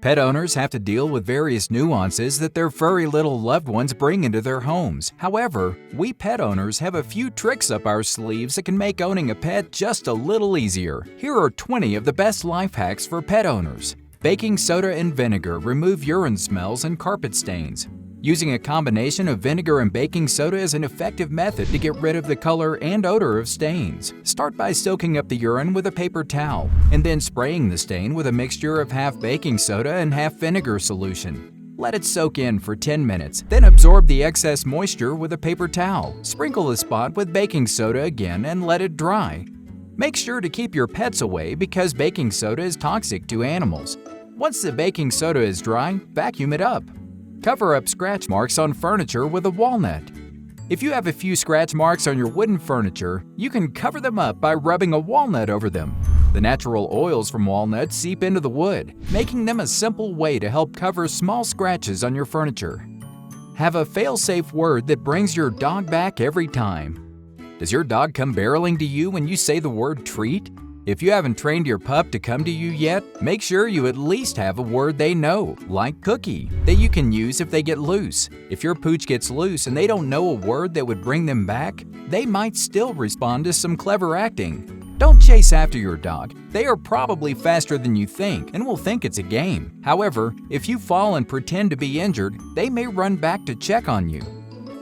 Pet owners have to deal with various nuances that their furry little loved ones bring into their homes. However, we pet owners have a few tricks up our sleeves that can make owning a pet just a little easier. Here are 20 of the best life hacks for pet owners. Baking soda and vinegar remove urine smells and carpet stains. Using a combination of vinegar and baking soda is an effective method to get rid of the color and odor of stains. Start by soaking up the urine with a paper towel, and then spraying the stain with a mixture of half baking soda and half vinegar solution. Let it soak in for 10 minutes, then absorb the excess moisture with a paper towel. Sprinkle the spot with baking soda again and let it dry. Make sure to keep your pets away because baking soda is toxic to animals. Once the baking soda is dry, vacuum it up. Cover up scratch marks on furniture with a walnut. If you have a few scratch marks on your wooden furniture, you can cover them up by rubbing a walnut over them. The natural oils from walnuts seep into the wood, making them a simple way to help cover small scratches on your furniture. Have a fail-safe word that brings your dog back every time. Does your dog come barreling to you when you say the word treat? If you haven't trained your pup to come to you yet, make sure you at least have a word they know, like cookie, that you can use if they get loose. If your pooch gets loose and they don't know a word that would bring them back, they might still respond to some clever acting. Don't chase after your dog. They are probably faster than you think and will think it's a game. However, if you fall and pretend to be injured, they may run back to check on you.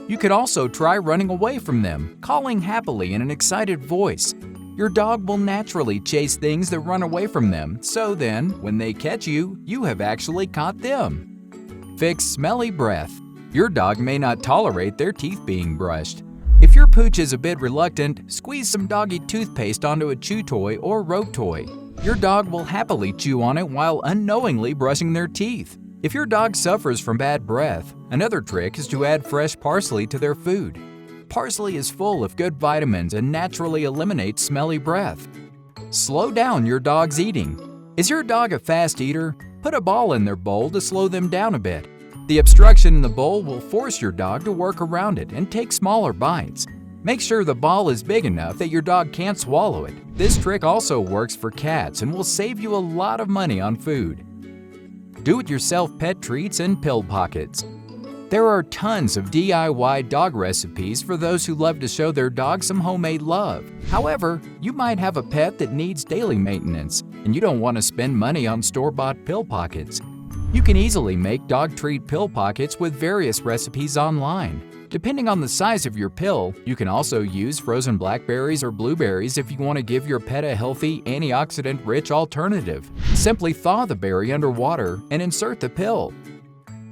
You could also try running away from them, calling happily in an excited voice. Your dog will naturally chase things that run away from them, so then, when they catch you, you have actually caught them. Fix smelly breath. Your dog may not tolerate their teeth being brushed. If your pooch is a bit reluctant, squeeze some doggy toothpaste onto a chew toy or rope toy. Your dog will happily chew on it while unknowingly brushing their teeth. If your dog suffers from bad breath, another trick is to add fresh parsley to their food. Parsley is full of good vitamins and naturally eliminates smelly breath. Slow down your dog's eating. Is your dog a fast eater? Put a ball in their bowl to slow them down a bit. The obstruction in the bowl will force your dog to work around it and take smaller bites. Make sure the ball is big enough that your dog can't swallow it. This trick also works for cats and will save you a lot of money on food. Do-it-yourself pet treats and pill pockets. There are tons of DIY dog recipes for those who love to show their dog some homemade love. However, you might have a pet that needs daily maintenance, and you don't want to spend money on store-bought pill pockets. You can easily make dog treat pill pockets with various recipes online. Depending on the size of your pill, you can also use frozen blackberries or blueberries if you want to give your pet a healthy, antioxidant-rich alternative. Simply thaw the berry under water and insert the pill.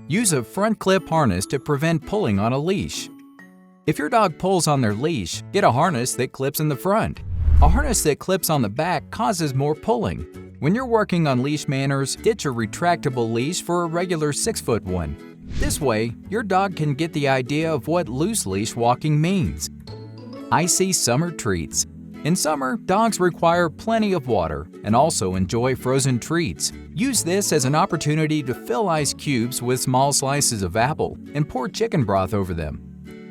Use a front clip harness to prevent pulling on a leash. If your dog pulls on their leash, get a harness that clips in the front. A harness that clips on the back causes more pulling. When you're working on leash manners, ditch a retractable leash for a regular 6-foot one. This way, your dog can get the idea of what loose leash walking means. Icy summer treats. In summer, dogs require plenty of water and also enjoy frozen treats. Use this as an opportunity to fill ice cubes with small slices of apple and pour chicken broth over them.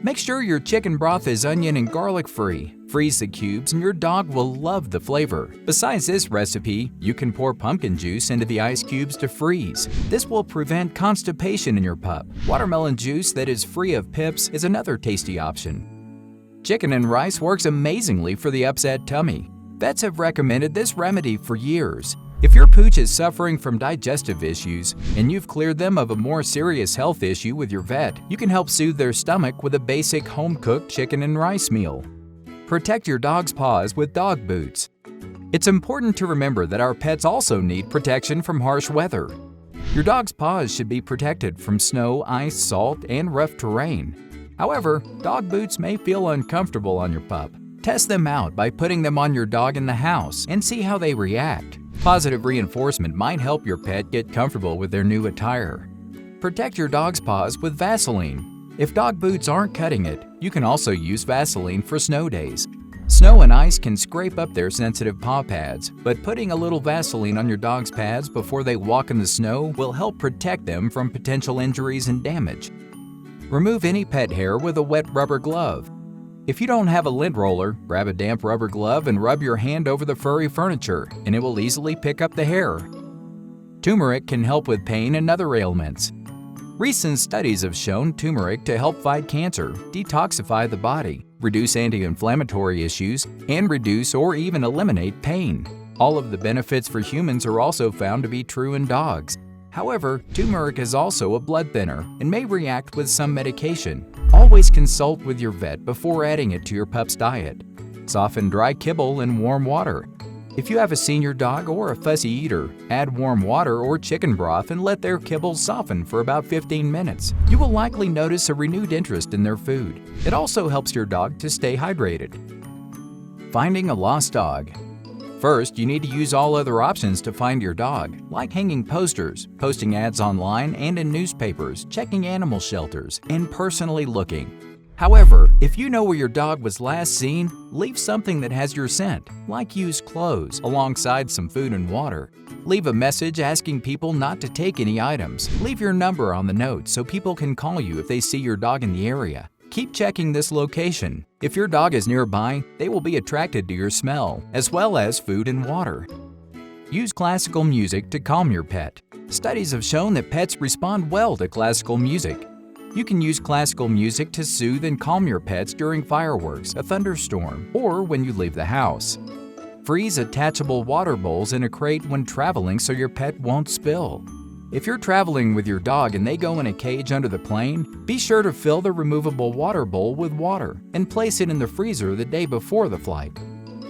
Make sure your chicken broth is onion and garlic free. Freeze the cubes and your dog will love the flavor. Besides this recipe, you can pour pumpkin juice into the ice cubes to freeze. This will prevent constipation in your pup. Watermelon juice that is free of pips is another tasty option. Chicken and rice works amazingly for the upset tummy. Vets have recommended this remedy for years. If your pooch is suffering from digestive issues and you've cleared them of a more serious health issue with your vet, you can help soothe their stomach with a basic home-cooked chicken and rice meal. Protect your dog's paws with dog boots. It's important to remember that our pets also need protection from harsh weather. Your dog's paws should be protected from snow, ice, salt, and rough terrain. However, dog boots may feel uncomfortable on your pup. Test them out by putting them on your dog in the house and see how they react. Positive reinforcement might help your pet get comfortable with their new attire. Protect your dog's paws with Vaseline. If dog boots aren't cutting it, you can also use Vaseline for snow days. Snow and ice can scrape up their sensitive paw pads, but putting a little Vaseline on your dog's pads before they walk in the snow will help protect them from potential injuries and damage. Remove any pet hair with a wet rubber glove. If you don't have a lint roller, grab a damp rubber glove and rub your hand over the furry furniture, and it will easily pick up the hair. Turmeric can help with pain and other ailments. Recent studies have shown turmeric to help fight cancer, detoxify the body, reduce anti-inflammatory issues, and reduce or even eliminate pain. All of the benefits for humans are also found to be true in dogs. However, turmeric is also a blood thinner and may react with some medication. Always consult with your vet before adding it to your pup's diet. Soften dry kibble in warm water. If you have a senior dog or a fussy eater, add warm water or chicken broth and let their kibble soften for about 15 minutes. You will likely notice a renewed interest in their food. It also helps your dog to stay hydrated. Finding a lost dog. First, you need to use all other options to find your dog, like hanging posters, posting ads online and in newspapers, checking animal shelters, and personally looking. However, if you know where your dog was last seen, leave something that has your scent, like used clothes, alongside some food and water. Leave a message asking people not to take any items. Leave your number on the note so people can call you if they see your dog in the area. Keep checking this location. If your dog is nearby, they will be attracted to your smell, as well as food and water. Use classical music to calm your pet. Studies have shown that pets respond well to classical music. You can use classical music to soothe and calm your pets during fireworks, a thunderstorm, or when you leave the house. Freeze attachable water bowls in a crate when traveling so your pet won't spill. If you're traveling with your dog and they go in a cage under the plane, be sure to fill the removable water bowl with water and place it in the freezer the day before the flight.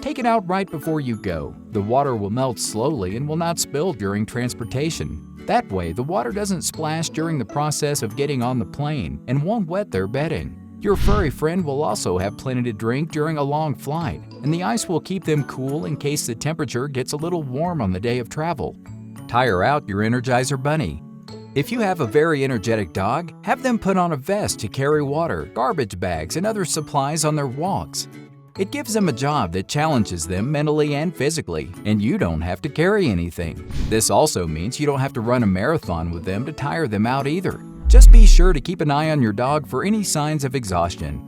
Take it out right before you go. The water will melt slowly and will not spill during transportation. That way, the water doesn't splash during the process of getting on the plane and won't wet their bedding. Your furry friend will also have plenty to drink during a long flight, and the ice will keep them cool in case the temperature gets a little warm on the day of travel. Tire out your Energizer bunny. If you have a very energetic dog, have them put on a vest to carry water, garbage bags, and other supplies on their walks. It gives them a job that challenges them mentally and physically, and you don't have to carry anything. This also means you don't have to run a marathon with them to tire them out either. Just be sure to keep an eye on your dog for any signs of exhaustion.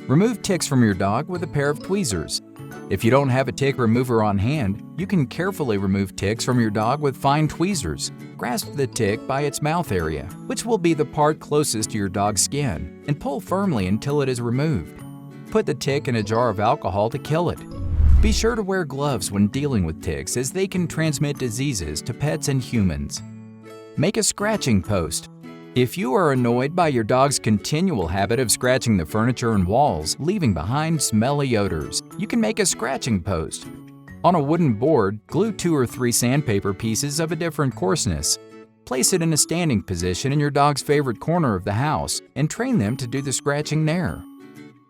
Remove ticks from your dog with a pair of tweezers. If you don't have a tick remover on hand, you can carefully remove ticks from your dog with fine tweezers. Grasp the tick by its mouth area, which will be the part closest to your dog's skin, and pull firmly until it is removed. Put the tick in a jar of alcohol to kill it. Be sure to wear gloves when dealing with ticks as they can transmit diseases to pets and humans. Make a scratching post. If you are annoyed by your dog's continual habit of scratching the furniture and walls, leaving behind smelly odors, you can make a scratching post. On a wooden board, glue 2 or 3 sandpaper pieces of a different coarseness. Place it in a standing position in your dog's favorite corner of the house and train them to do the scratching there.